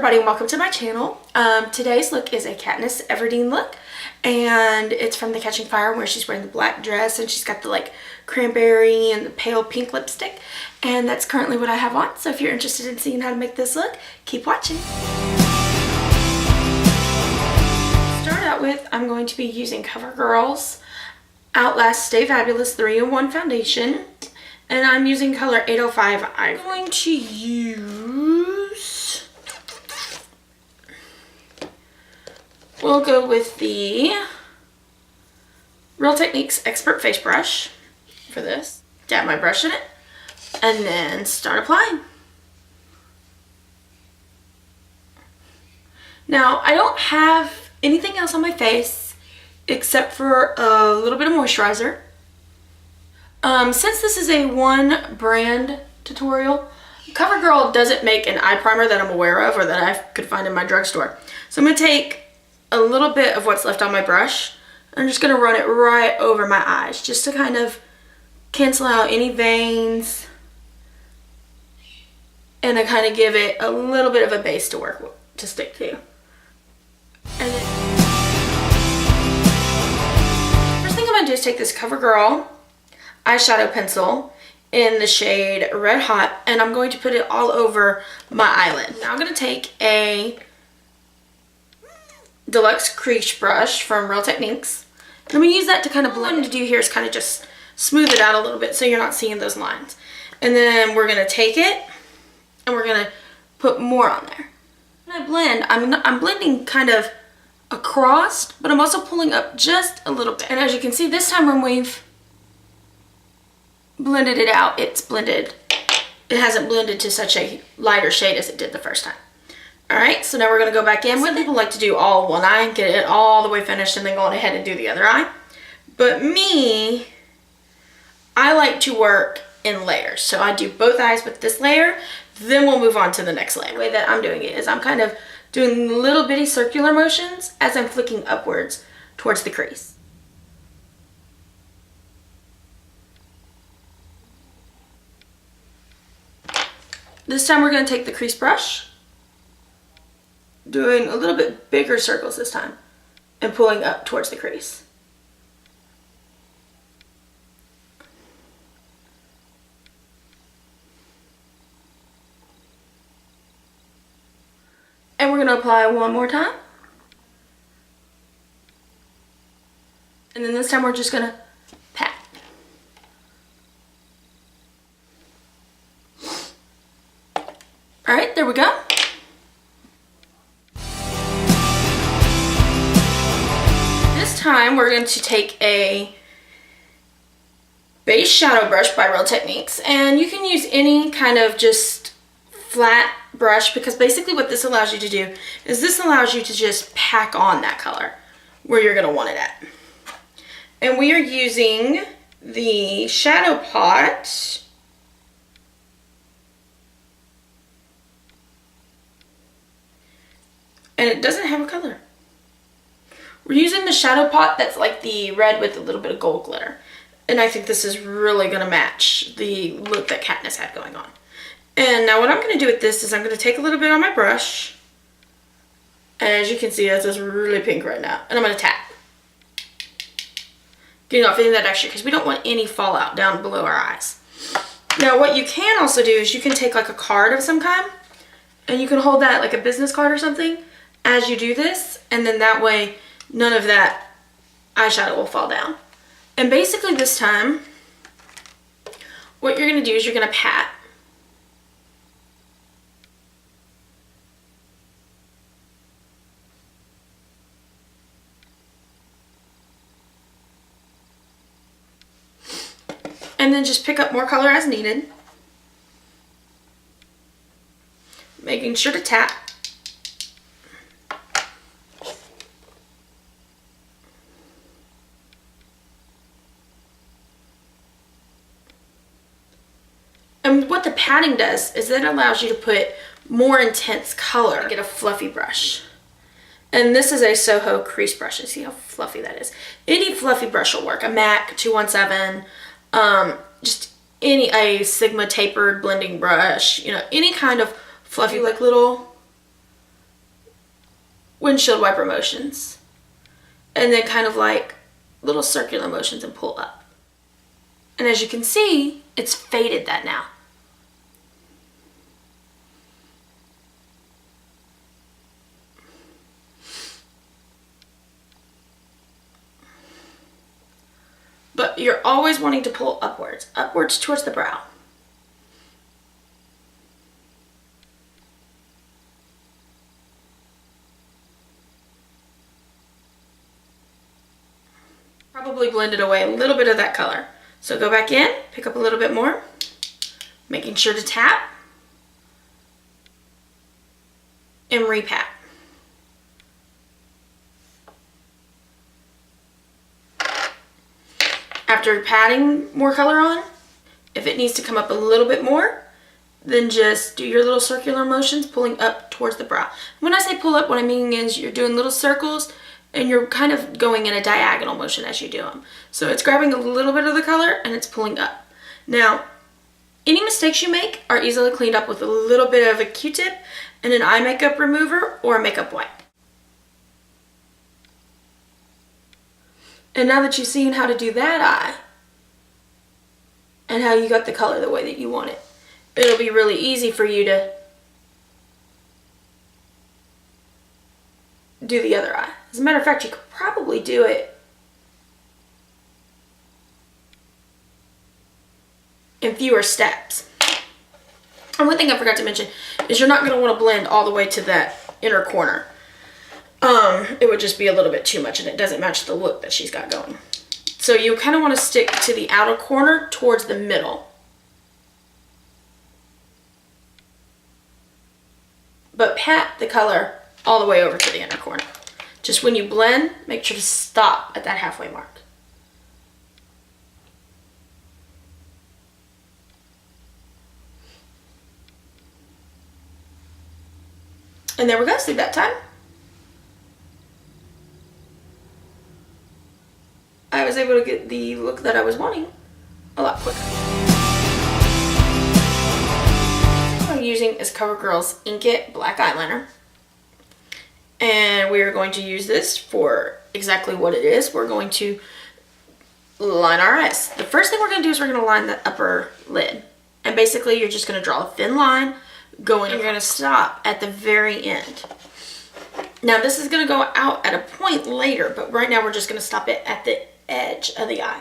everybody and welcome to my channel. Today's look is a Katniss Everdeen look, and it's from the Catching Fire where she's wearing the black dress and she's got the like cranberry and the pale pink lipstick, and that's currently what I have on. So if you're interested in seeing how to make this look, keep watching. To start out with, I'm going to be using CoverGirl's Outlast Stay Fabulous 3-in-1 foundation, and I'm using color 805. I'm going to use, we'll go with the Real Techniques Expert Face Brush for this. Dab my brush in it and then start applying. Now, I don't have anything else on my face except for a little bit of moisturizer. Since this is a one brand tutorial, CoverGirl doesn't make an eye primer that I'm aware of or that I could find in my drugstore. So I'm going to take a little bit of what's left on my brush. I'm just going to run it right over my eyes just to kind of cancel out any veins and to kind of give it a little bit of a base to work with, to stick to. And then first thing I'm going to do is take this CoverGirl eyeshadow pencil in the shade Red Hot, and I'm going to put it all over my eyelid. Now I'm going to take a deluxe crease brush from Real Techniques, and I'm going to use that to kind of blend. What I'm going to do here is kind of just smooth it out a little bit so you're not seeing those lines. And then we're going to take it and we're going to put more on there. When I blend, I'm blending kind of across, but I'm also pulling up just a little bit. And as you can see, this time when we've blended it out, it's blended. It hasn't blended to such a lighter shade as it did the first time. Alright, so now we're going to go back in. Some people like to do all one eye, get it all the way finished, and then go ahead and do the other eye. But me, I like to work in layers. So I do both eyes with this layer, then we'll move on to the next layer. The way that I'm doing it is I'm kind of doing little bitty circular motions as I'm flicking upwards towards the crease. This time we're going to take the crease brush, doing a little bit bigger circles this time, and pulling up towards the crease. And we're going to apply one more time. And then this time we're just going to pat. Alright, there we go. This time we're going to take a base shadow brush by Real Techniques, and you can use any kind of just flat brush, because basically what this allows you to do is this allows you to just pack on that color where you're going to want it at. And we are using the Shadow Pot and it doesn't have a color. We're using the Shadow Pot that's like the red with a little bit of gold glitter. And I think this is really going to match the look that Katniss had going on. And now what I'm going to do with this is I'm going to take a little bit on my brush. And as you can see, this is really pink right now. And I'm going to tap. Getting off any of that extra because we don't want any fallout down below our eyes. Now what you can also do is you can take like a card of some kind. And you can hold that like a business card or something as you do this, and then that way none of that eyeshadow will fall down. And basically this time what you're going to do is you're going to pat. And then just pick up more color as needed. Making sure to tap. And what the patting does is it allows you to put more intense color. Get a fluffy brush. And this is a Soho crease brush. See how fluffy that is. Any fluffy brush will work. A MAC 217, just a Sigma tapered blending brush, you know, any kind of fluffy like little windshield wiper motions. And then kind of like little circular motions and pull up. And as you can see, it's faded that now. But you're always wanting to pull upwards towards the brow. Probably blended away a little bit of that color. So go back in, pick up a little bit more, making sure to tap and repat. After patting more color on, if it needs to come up a little bit more, then just do your little circular motions pulling up towards the brow. When I say pull up, what I mean is you're doing little circles and you're kind of going in a diagonal motion as you do them. So it's grabbing a little bit of the color and it's pulling up. Now, any mistakes you make are easily cleaned up with a little bit of a Q-tip and an eye makeup remover or a makeup wipe. And now that you've seen how to do that eye and how you got the color the way that you want it, it'll be really easy for you to do the other eye. As a matter of fact, you could probably do it in fewer steps. And one thing I forgot to mention is you're not going to want to blend all the way to that inner corner. It would just be a little bit too much and it doesn't match the look that she's got going. So you kind of want to stick to the outer corner towards the middle. But pat the color all the way over to the inner corner. Just when you blend, make sure to stop at that halfway mark. And there we go, see that time? I was able to get the look that I was wanting a lot quicker. What I'm using is CoverGirl's Ink It Black Eyeliner. And we are going to use this for exactly what it is. We're going to line our eyes. The first thing we're going to do is we're going to line the upper lid. And basically you're just going to draw a thin line going, and you're going to stop at the very end. Now this is going to go out at a point later, but right now we're just going to stop it at the edge of the eye.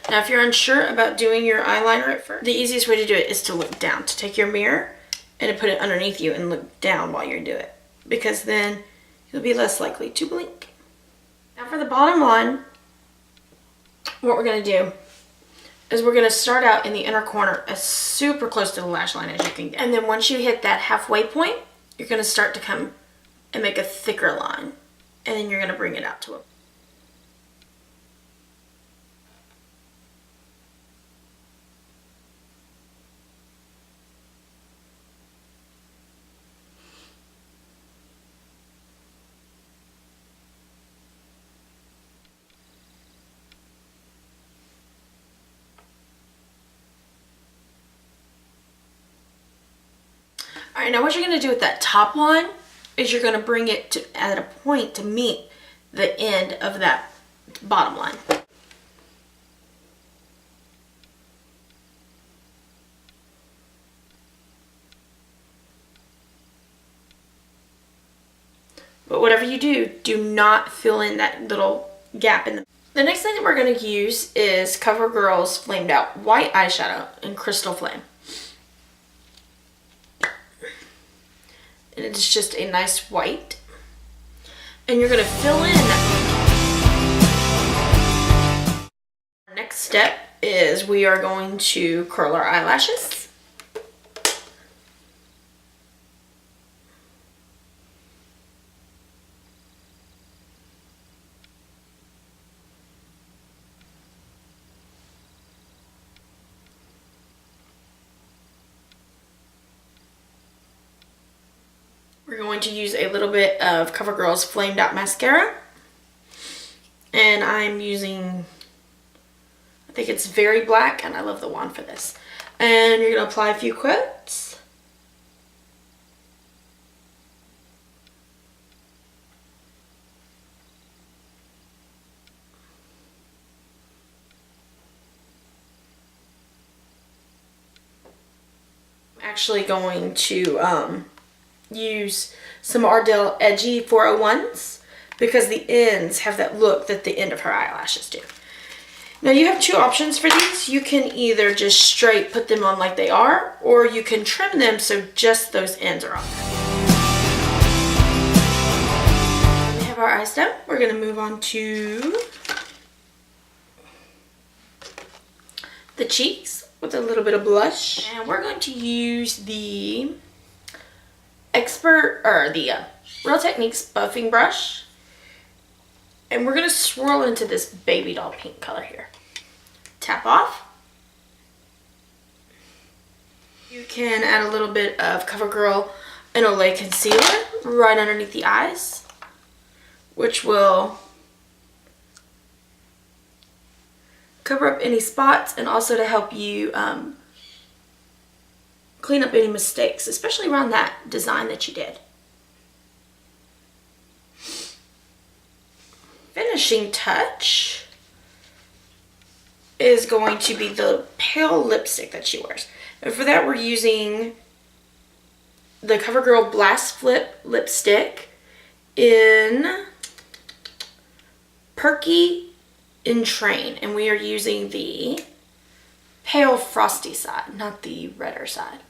Now, if you're unsure about doing your eyeliner at first, the easiest way to do it is to look down, to take your mirror and to put it underneath you and look down while you do it, because then you'll be less likely to blink. Now for the bottom line, what we're going to do is we're going to start out in the inner corner as super close to the lash line as you can get. And then once you hit that halfway point, you're going to start to come and make a thicker line. And then you're going to bring it out to a Alright, now what you're going to do with that top line is you're going to bring it to at a point to meet the end of that bottom line. But whatever you do, do not fill in that little gap in the... The next thing that we're going to use is CoverGirl's Flamed Out White Eyeshadow in Crystal Flame. And it's just a nice white. And you're going to fill in. Our next step is we are going to curl our eyelashes. going to use a little bit of CoverGirl's Flamed Out Mascara. And I'm using, I think it's Very Black, and I love the wand for this. And you're going to apply a few coats. Actually going to use some Ardell Edgy 401s because the ends have that look that the end of her eyelashes do. Now you have two options for these. You can either just straight put them on like they are, or you can trim them so just those ends are on there. We have our eyes done. We're going to move on to the cheeks with a little bit of blush, and we're going to use the Real Techniques buffing brush, and we're going to swirl into this baby doll pink color here. Tap off. You can add a little bit of CoverGirl and Olay concealer right underneath the eyes, which will cover up any spots and also to help you clean up any mistakes, especially around that design that you did. Finishing touch is going to be the pale lipstick that she wears. And for that we're using the CoverGirl Blast Flip lipstick in Perky in Train, and we are using the pale frosty side, not the redder side.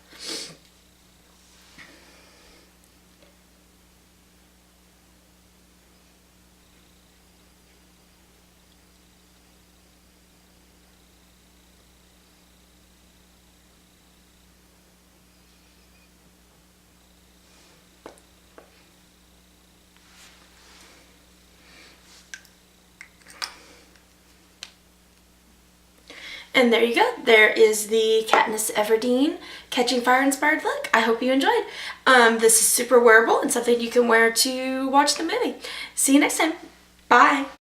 And there you go. There is the Katniss Everdeen Catching Fire inspired look. I hope you enjoyed. This is super wearable and something you can wear to watch the movie. See you next time. Bye.